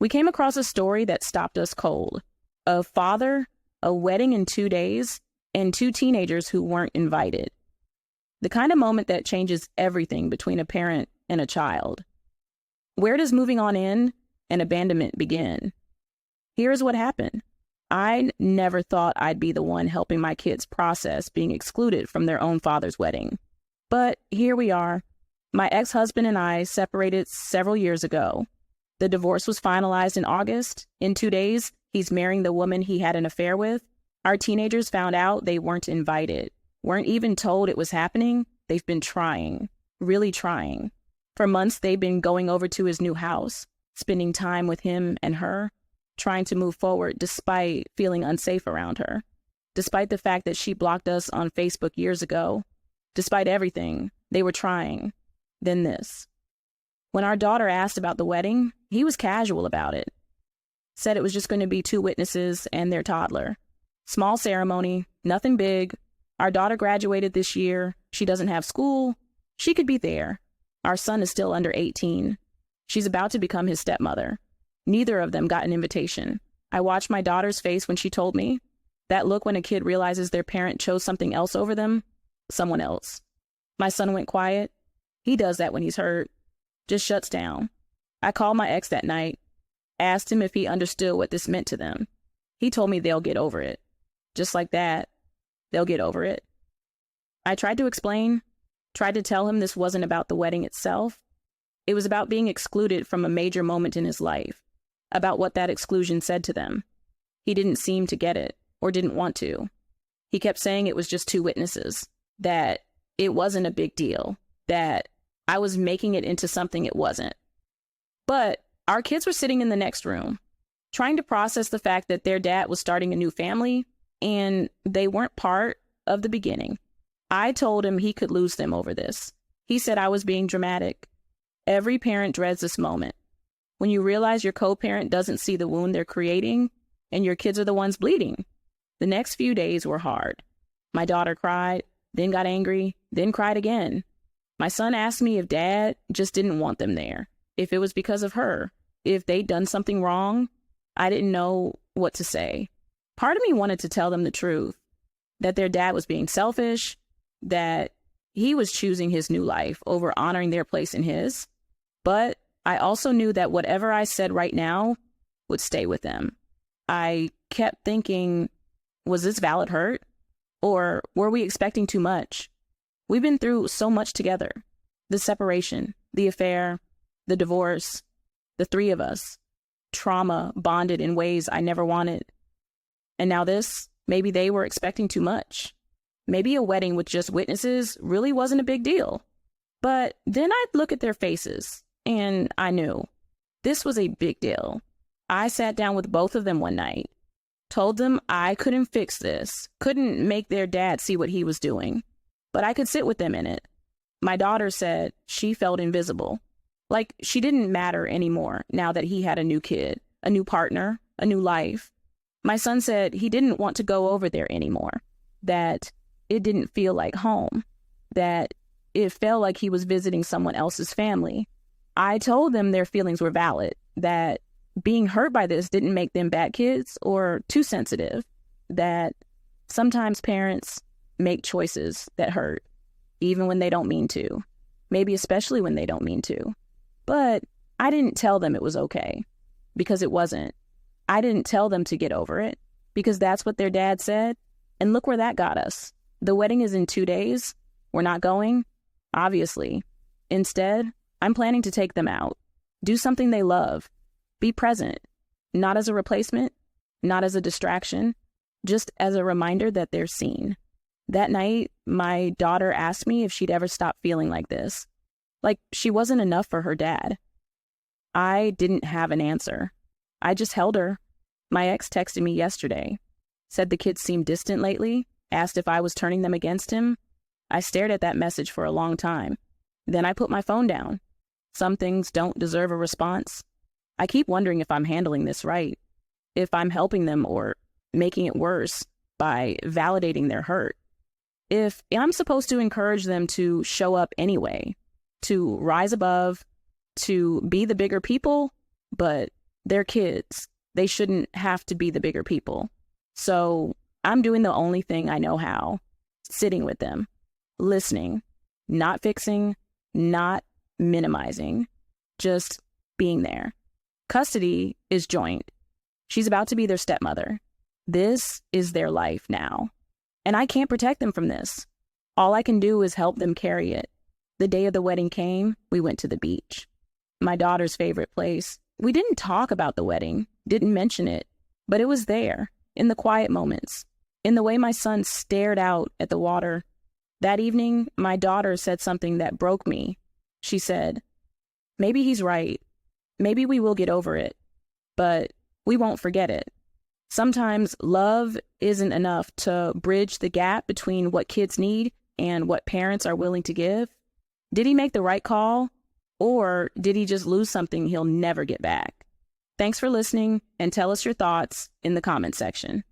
We came across a story that stopped us cold. A father, a wedding in 2 days, and 2 teenagers who weren't invited. The kind of moment that changes everything between a parent and a child. Where does moving on end and abandonment begin? Here's what happened. I never thought I'd be the one helping my kids process being excluded from their own father's wedding. But here we are. My ex-husband and I separated several years ago. The divorce was finalized in August. In 2 days, he's marrying the woman he had an affair with. Our teenagers found out they weren't invited, weren't even told it was happening. They've been trying, really trying. For months, they've been going over to his new house, spending time with him and her, trying to move forward despite feeling unsafe around her, despite the fact that she blocked us on Facebook years ago. Despite everything, they were trying. Then this. When our daughter asked about the wedding, he was casual about it. Said it was just going to be 2 witnesses and their toddler. Small ceremony, nothing big. Our daughter graduated this year. She doesn't have school. She could be there. Our son is still under 18. She's about to become his stepmother. Neither of them got an invitation. I watched my daughter's face when she told me. That look when a kid realizes their parent chose something else over them. Someone else. My son went quiet. He does that when he's hurt. Just shuts down. I called my ex that night, asked him if he understood what this meant to them. He told me they'll get over it. Just like that, they'll get over it. I tried to explain, tried to tell him this wasn't about the wedding itself. It was about being excluded from a major moment in his life, about what that exclusion said to them. He didn't seem to get it, or didn't want to. He kept saying it was just 2 witnesses, that it wasn't a big deal, that I was making it into something it wasn't. But our kids were sitting in the next room, trying to process the fact that their dad was starting a new family, and they weren't part of the beginning. I told him he could lose them over this. He said I was being dramatic. Every parent dreads this moment. When you realize your co-parent doesn't see the wound they're creating, and your kids are the ones bleeding. The next few days were hard. My daughter cried, then got angry, then cried again. My son asked me if dad just didn't want them there, if it was because of her, if they'd done something wrong. I didn't know what to say. Part of me wanted to tell them the truth, that their dad was being selfish, that he was choosing his new life over honoring their place in his. But I also knew that whatever I said right now would stay with them. I kept thinking, was this valid hurt? Or were we expecting too much? We've been through so much together. The separation, the affair, the divorce, the 3 of us. Trauma bonded in ways I never wanted. And now this, maybe they were expecting too much. Maybe a wedding with just witnesses really wasn't a big deal. But then I'd look at their faces, and I knew this was a big deal. I sat down with both of them one night, told them I couldn't fix this, couldn't make their dad see what he was doing, but I could sit with them in it. My daughter said she felt invisible, like she didn't matter anymore now that he had a new kid, a new partner, a new life. My son said he didn't want to go over there anymore, that it didn't feel like home, that it felt like he was visiting someone else's family. I told them their feelings were valid, that being hurt by this didn't make them bad kids or too sensitive, that sometimes parents make choices that hurt, even when they don't mean to, maybe especially when they don't mean to. But I didn't tell them it was okay, because it wasn't. I didn't tell them to get over it, because that's what their dad said. And look where that got us. The wedding is in 2 days. We're not going, obviously. Instead, I'm planning to take them out, do something they love, be present, not as a replacement, not as a distraction, just as a reminder that they're seen. That night, my daughter asked me if she'd ever stop feeling like this, like she wasn't enough for her dad. I didn't have an answer. I just held her. My ex texted me yesterday, said the kids seemed distant lately, asked if I was turning them against him. I stared at that message for a long time. Then I put my phone down. Some things don't deserve a response. I keep wondering if I'm handling this right, if I'm helping them or making it worse by validating their hurt. If I'm supposed to encourage them to show up anyway, to rise above, to be the bigger people, but They're kids. They shouldn't have to be the bigger people. So I'm doing the only thing I know how, sitting with them, listening, not fixing, not minimizing, just being there. Custody is joint. She's about to be their stepmother. This is their life now. And I can't protect them from this. All I can do is help them carry it. The day of the wedding came, we went to the beach. My daughter's favorite place. We didn't talk about the wedding, didn't mention it, but it was there, in the quiet moments, in the way my son stared out at the water. That evening, my daughter said something that broke me. She said, "Maybe he's right. Maybe we will get over it, but we won't forget it." Sometimes love isn't enough to bridge the gap between what kids need and what parents are willing to give. Did he make the right call, or did he just lose something he'll never get back? Thanks for listening, and tell us your thoughts in the comment section.